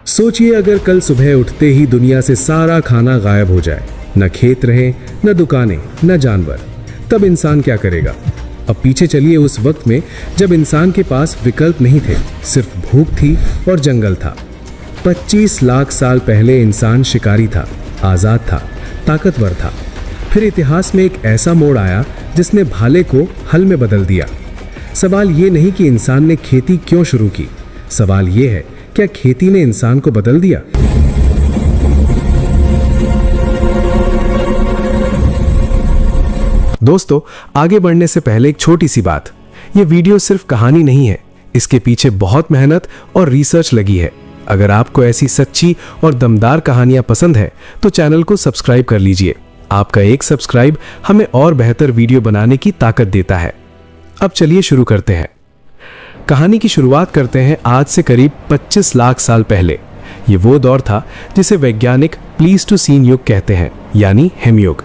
सोचिए अगर कल सुबह उठते ही दुनिया से सारा खाना गायब हो जाए, न खेत रहे, न दुकानें, न जानवर, तब इंसान क्या करेगा? अब पीछे चलिए उस वक्त में जब इंसान के पास विकल्प नहीं थे, सिर्फ भूख थी और जंगल था। 25 लाख साल पहले इंसान शिकारी था, आजाद था, ताकतवर था। फिर इतिहास में एक ऐसा मोड़ आया जिसने भाले को हल में बदल दिया। सवाल ये नहीं कि इंसान ने खेती क्यों शुरू की, सवाल ये है क्या खेती ने इंसान को बदल दिया? दोस्तों, आगे बढ़ने से पहले एक छोटी सी बात, यह वीडियो सिर्फ कहानी नहीं है, इसके पीछे बहुत मेहनत और रिसर्च लगी है। अगर आपको ऐसी सच्ची और दमदार कहानियां पसंद है तो चैनल को सब्सक्राइब कर लीजिए। आपका एक सब्सक्राइब हमें और बेहतर वीडियो बनाने की ताकत देता है। अब चलिए शुरू करते हैं। कहानी की शुरुआत करते हैं आज से करीब 25 लाख साल पहले। ये वो दौर था जिसे वैज्ञानिक प्लीस्टोसीन युग कहते हैं, यानी हिमयुग।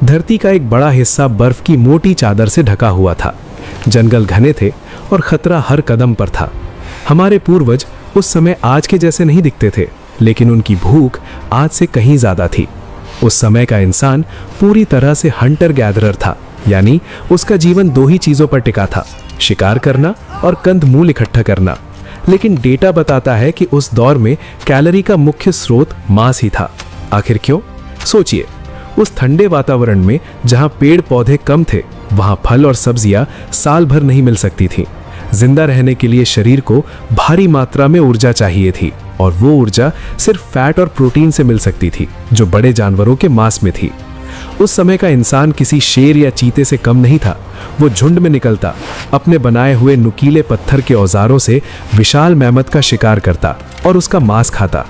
धरती का एक बड़ा हिस्सा बर्फ की मोटी चादर से ढका हुआ था। जंगल घने थे और खतरा हर कदम पर था। हमारे पूर्वज उस समय आज के जैसे नहीं दिखते थे, लेकिन उनकी भूख आज से कहीं ज्यादा थी। उस समय का इंसान पूरी तरह से हंटर गैदरर था, यानी उसका जीवन दो ही चीजों पर टिका था, शिकार करना और कंदमूल इकट्ठा करना। लेकिन डेटा बताता है कि उस दौर में कैलोरी का मुख्य स्रोत मांस ही था। आखिर क्यों? सोचिए, उस ठंडे वातावरण में जहां पेड़ पौधे कम थे, वहां फल और सब्जियां साल भर नहीं मिल सकती थी। जिंदा रहने के लिए शरीर को भारी मात्रा में ऊर्जा चाहिए थी, और वो ऊर्जा सिर्फ फैट और प्रोटीन से मिल सकती थी, जो बड़े जानवरों के मांस में थी। उस समय का इंसान किसी शेर या चीते से कम नहीं था। वो झुंड में निकलता, अपने बनाए हुए नुकीले पत्थर के औजारों से विशाल मैमथ का शिकार करता और उसका मांस खाता।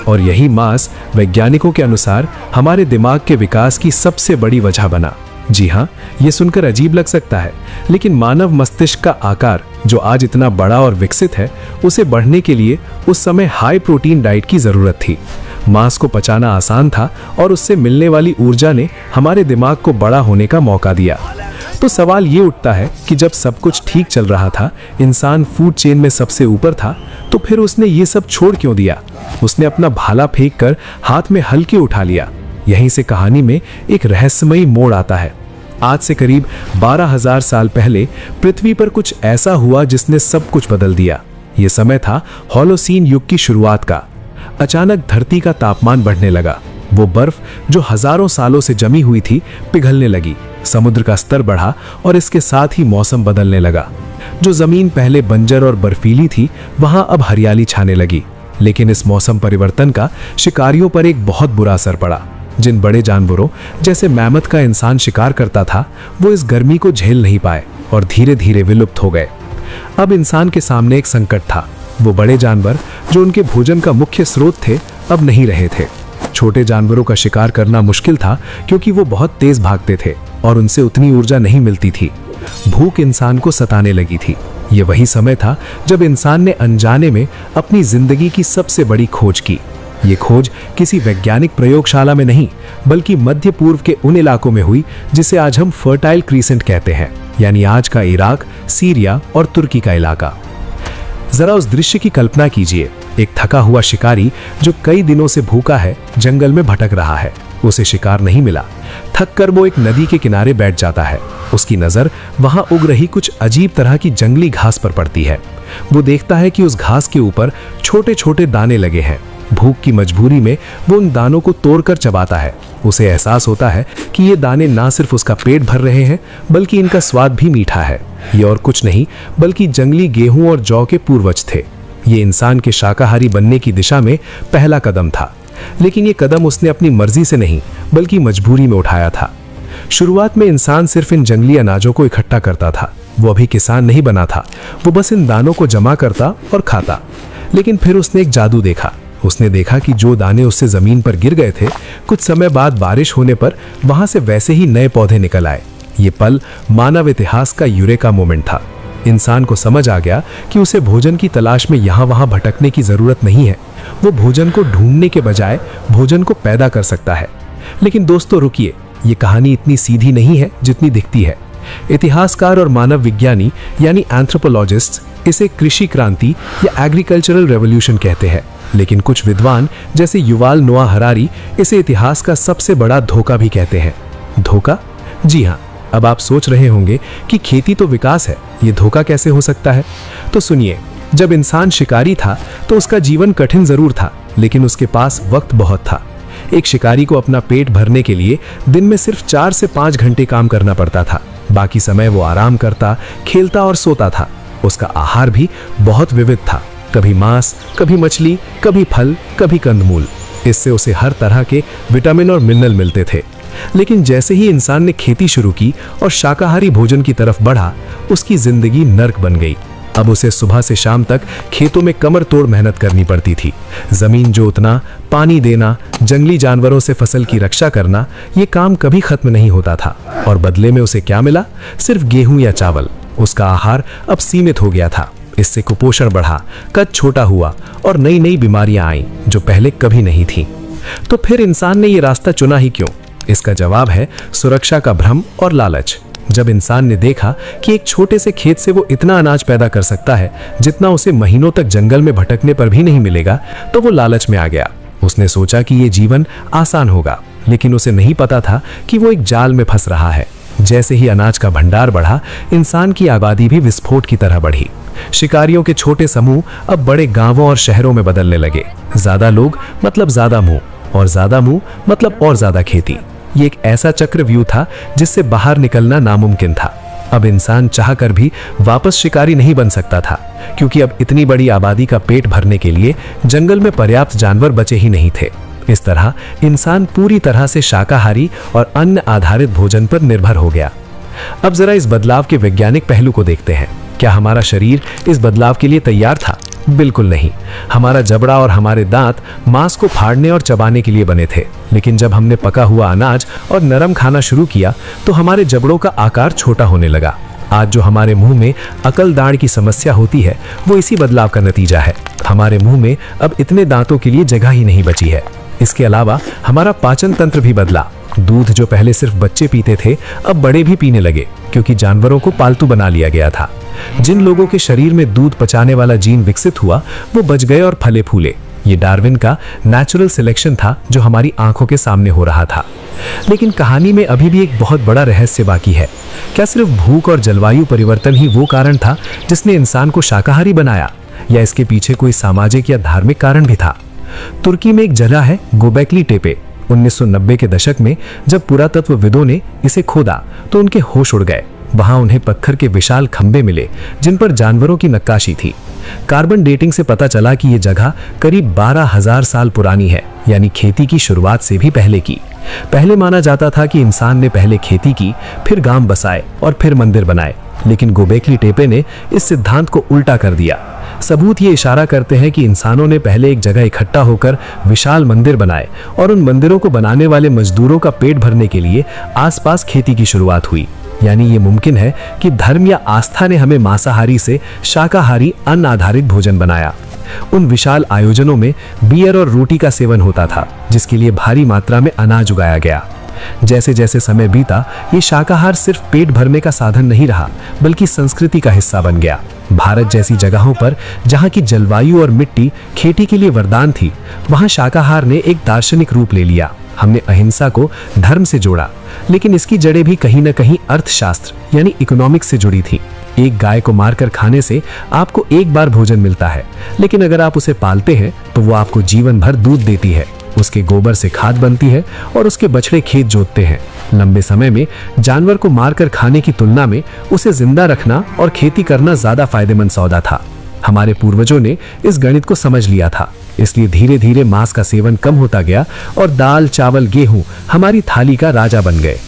और यही मांस वैज्ञानिकों के अनुसार हमारे दिमाग के विकास की सबसे बड़ी वजह बना। जी हाँ, ये सुनकर अजीब लग सकता है, लेकिन मानव मस्तिष्क का आकार जो आज इतना बड़ा और विकसित है, उसे बढ़ने के लिए उस समय हाई प्रोटीन डाइट की जरूरत थी। मांस को पचाना आसान था और उससे मिलने वाली ऊर्जा ने हमारे दिमाग को बड़ा होने का मौका दिया। तो सवाल ये उठता है कि जब सब कुछ ठीक चल रहा था, इंसान फूड चेन में सबसे ऊपर था, तो फिर उसने ये सब छोड़ क्यों दिया? उसने अपना भाला फेंक कर हाथ में हल क्यों उठा लिया? यहीं से कहानी में एक रहस्यमयी मोड़ आता है। आज से करीब 12,000 साल पहले पृथ्वी पर कुछ ऐसा हुआ जिसने सब कुछ बदल दिया। ये समय था होलोसीन युग की शुरुआत का। अचानक धरती का तापमान बढ़ने लगा। वो बर्फ जो हजारों सालों से जमी हुई थी पिघलने लगी। समुद्र का स्तर बढ़ा और इसके साथ ही मौसम बदलने लगा। जो जमीन पहले बंजर और बर्फीली थी, वहां अब हरियाली छाने लगी। लेकिन इस मौसम परिवर्तन का शिकारियों पर एक बहुत बुरा असर पड़ा। जिन बड़े जानवरों जैसे मैमथ का इंसान शिकार करता था, वो इस गर्मी को झेल नहीं पाए और धीरे धीरे विलुप्त हो गए। अब इंसान के सामने एक संकट था। वो बड़े जानवर जो उनके भोजन का मुख्य स्रोत थे, अब नहीं रहे थे। छोटे जानवरों का शिकार करना मुश्किल था क्योंकि वो बहुत तेज भागते थे और उनसे उतनी ऊर्जा नहीं मिलती थी। भूख इंसान को सताने लगी थी। ये वही समय था जब इंसान ने अनजाने में अपनी जिंदगी की सबसे बड़ी खोज की। ये खोज किसी वैज्ञानिक प्रयोगशाला में नहीं, बल्कि मध्य पूर्व के उन इलाकों में हुई जिसे आज हम फर्टाइल क्रीसेंट कहते हैं, यानी आज का इराक, सीरिया और तुर्की का इलाका। जरा उस दृश्य की कल्पना कीजिए। एक थका हुआ शिकारी जो कई दिनों से भूखा है, जंगल में भटक रहा है। उसे शिकार नहीं मिला। थक कर वो एक नदी के किनारे बैठ जाता है। उसकी नजर वहां उग रही कुछ अजीब तरह की जंगली घास पर पड़ती है। वो देखता है कि उस घास के ऊपर छोटे छोटे दाने लगे हैं। भूख की मजबूरी में वो उन दानों को तोड़कर चबाता है। उसे एहसास होता है कि ये दाने ना सिर्फ उसका पेट भर रहे हैं, बल्कि इनका स्वाद भी मीठा है। ये और कुछ नहीं बल्कि जंगली गेहूं और जौ के पूर्वज थे। ये इंसान के शाकाहारी बनने की दिशा में पहला कदम था। लेकिन ये कदम उसने अपनी मर्जी से नहीं, बल्कि मजबूरी में उठाया था। शुरुआत में इंसान सिर्फ इन जंगली अनाजों को इकट्ठा करता था। वो अभी किसान नहीं बना था। वो बस इन दानों को जमा करता और खाता। लेकिन फिर उसने एक जादू देखा। उसने देखा कि जो दाने उससे जमीन पर गिर गए थे, कुछ समय बाद बारिश होने पर वहां से वैसे ही नए पौधे निकल आए। ये पल मानव इतिहास का यूरेका मोमेंट था। इंसान को समझ आ गया कि उसे भोजन की तलाश में यहाँ वहां भटकने की जरूरत नहीं है। वो भोजन को ढूंढने के बजाय भोजन को पैदा कर सकता है। लेकिन दोस्तों रुकिए, ये कहानी इतनी सीधी नहीं है जितनी दिखती है। इतिहासकार और मानव विज्ञानी यानी एंथ्रोपोलॉजिस्ट इसे कृषि क्रांति या एग्रीकल्चरल रेवोल्यूशन कहते हैं। लेकिन कुछ विद्वान जैसे युवाल नोआ हरारी इसे इतिहास का सबसे बड़ा धोखा भी कहते हैं। धोखा? जी हाँ। अब आप सोच रहे होंगे कि खेती तो विकास है, ये धोखा कैसे हो सकता है? तो सुनिए, जब इंसान शिकारी था तो उसका जीवन कठिन जरूर था, लेकिन उसके पास वक्त बहुत था। एक शिकारी को अपना पेट भरने के लिए दिन में सिर्फ 4 से 5 घंटे काम करना पड़ता था। बाकी समय वो आराम करता, खेलता और सोता था। उसका आहार भी बहुत विविध था, कभी मांस, कभी मछली, कभी फल, कभी कंदमूल। इससे उसे हर तरह के विटामिन और मिनरल मिलते थे। लेकिन जैसे ही इंसान ने खेती शुरू की और शाकाहारी भोजन की तरफ बढ़ा, उसकी जिंदगी नर्क बन गई। अब उसे सुबह से शाम तक खेतों में कमर तोड़ मेहनत करनी पड़ती थी। जमीन जोतना, पानी देना, जंगली जानवरों से फसल की रक्षा करना, ये काम कभी खत्म नहीं होता था। और बदले में उसे क्या मिला? सिर्फ गेहूं या चावल। उसका आहार अब सीमित हो गया था। इससे कुपोषण बढ़ा, कद छोटा हुआ और नई नई बीमारियां आईं जो पहले कभी नहीं थी। तो फिर इंसान ने ये रास्ता चुना ही क्यों? इसका जवाब है सुरक्षा का भ्रम और लालच। जब इंसान ने देखा कि एक छोटे से खेत से वो इतना अनाज पैदा कर सकता है जितना उसे महीनों तक जंगल में भटकने पर भी नहीं मिलेगा, तो वो लालच में आ गया। उसने सोचा कि ये जीवन आसान होगा, लेकिन उसे नहीं पता था कि वो एक जाल में फंस रहा है। जैसे ही अनाज का भंडार बढ़ा, इंसान की आबादी भी विस्फोट की तरह बढ़ी। शिकारियों के छोटे समूह अब बड़े गांवों और शहरों में बदलने लगे। ज्यादा लोग मतलब ज्यादा मुंह, और ज्यादा मुंह मतलब और ज्यादा खेती। ये एक ऐसा चक्रव्यूह था जिससे बाहर निकलना नामुमकिन था। अब इंसान चाहकर भी वापस शिकारी नहीं बन सकता था, क्योंकि अब इतनी बड़ी आबादी का पेट भरने के लिए जंगल में पर्याप्त जानवर बचे ही नहीं थे। इस तरह इंसान पूरी तरह से शाकाहारी और अन्न आधारित भोजन पर निर्भर हो गया। अब जरा इस बदलाव के वैज्ञानिक पहलू को देखते हैं। क्या हमारा शरीर इस बदलाव के लिए तैयार था? बिल्कुल नहीं। हमारा जबड़ा और हमारे दांत मांस को फाड़ने और चबाने के लिए बने थे, लेकिन जब हमने पका हुआ अनाज और नरम खाना शुरू किया तो हमारे जबड़ों का आकार छोटा होने लगा। आज जो हमारे मुंह में अकल दाढ़ की समस्या होती है, वो इसी बदलाव का नतीजा है। हमारे मुंह में अब इतने दांतों के लिए जगह ही नहीं बची है। इसके अलावा हमारा पाचन तंत्र भी बदला। दूध जो पहले सिर्फ बच्चे पीते थे, अब बड़े भी पीने लगे, क्योंकि जानवरों को पालतू बना लिया गया था। जिन लोगों के शरीर में दूध पचाने वाला जीन विकसित हुआ, वो बच गए और फले फूले। ये डार्विन का नेचुरल सिलेक्शन था जो हमारी आंखों के सामने हो रहा था। लेकिन कहानी में अभी भी एक बहुत बड़ा रहस्य बाकी है। क्या सिर्फ भूख और जलवायु परिवर्तन ही वो कारण था जिसने इंसान को शाकाहारी बनाया, या इसके पीछे कोई सामाजिक या धार्मिक कारण भी था? तुर्की में एक जगह है गोबेकली टेपे। 1990 के दशक में जब पुरातत्वविदों ने इसे खोदा तो उनके होश उड़ गए। वहां उन्हें पत्थर के विशाल खंभे मिले जिन पर जानवरों की नक्काशी थी। कार्बन डेटिंग से पता चला कि यह जगह करीब 12,000 साल पुरानी है, यानी खेती की शुरुआत से भी पहले की। पहले माना जाता था कि इंसान ने पहले खेती की, फिर गांव बसाए और फिर मंदिर बनाए, लेकिन गोबेकली टेपे ने इस सिद्धांत को उल्टा कर दिया। सबूत ये इशारा करते हैं कि इंसानों ने पहले एक जगह इकट्ठा होकर विशाल मंदिर बनाए और उन मंदिरों को बनाने वाले मजदूरों का पेट भरने के लिए आसपास खेती की शुरुआत हुई। यानी ये मुमकिन है कि धर्म या आस्था ने हमें मांसाहारी से शाकाहारी अन्न आधारित भोजन बनाया। उन विशाल आयोजनों में बियर और रोटी का सेवन होता था, जिसके लिए भारी मात्रा में अनाज उगाया गया। जैसे जैसे समय बीता, ये शाकाहार सिर्फ पेट भरने का साधन नहीं रहा, बल्कि संस्कृति का हिस्सा बन गया। भारत जैसी जगहों पर जहाँ की जलवायु और मिट्टी खेती के लिए वरदान थी, वहाँ शाकाहार ने एक दार्शनिक रूप ले लिया। हमने अहिंसा को धर्म से जोड़ा, लेकिन इसकी जड़ें भी कहीं न कहीं अर्थशास्त्र यानी इकोनॉमिक्स से जुड़ी थी। एक गाय को मारकर खाने से आपको एक बार भोजन मिलता है, लेकिन अगर आप उसे पालते हैं तो वो आपको जीवन भर दूध देती है। उसके गोबर से खाद बनती है और उसके बछड़े खेत जोतते हैं। लंबे समय में जानवर को मारकर खाने की तुलना में उसे जिंदा रखना और खेती करना ज्यादा फायदेमंद सौदा था। हमारे पूर्वजों ने इस गणित को समझ लिया था, इसलिए धीरे धीरे मांस का सेवन कम होता गया और दाल, चावल, गेहूं हमारी थाली का राजा बन गए।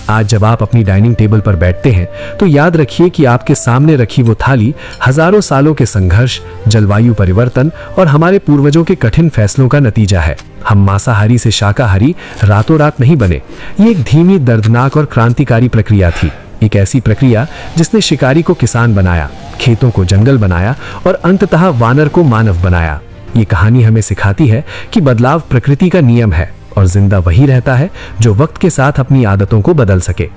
आज जब आप अपनी डाइनिंग टेबल पर बैठते हैं तो याद रखिए कि आपके सामने रखी वो थाली हजारों सालों के संघर्ष, जलवायु परिवर्तन और हमारे पूर्वजों के कठिन फैसलों का नतीजा है। हम मांसाहारी से शाकाहारी रातों रात नहीं बने। ये एक धीमी, दर्दनाक और क्रांतिकारी प्रक्रिया थी। एक ऐसी प्रक्रिया जिसने शिकारी को किसान बनाया, खेतों को जंगल बनाया और अंततः वानर को मानव बनाया। ये कहानी हमें सिखाती है कि बदलाव प्रकृति का नियम है और जिंदा वही रहता है जो वक्त के साथ अपनी आदतों को बदल सके।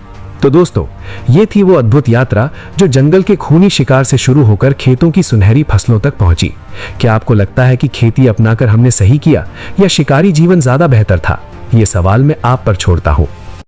तो दोस्तों, ये थी वो अद्भुत यात्रा जो जंगल के खूनी शिकार से शुरू होकर खेतों की सुनहरी फसलों तक पहुंची। क्या आपको लगता है कि खेती अपनाकर हमने सही किया या शिकारी जीवन ज्यादा बेहतर था? ये सवाल मैं आप पर छोड़ता हूं।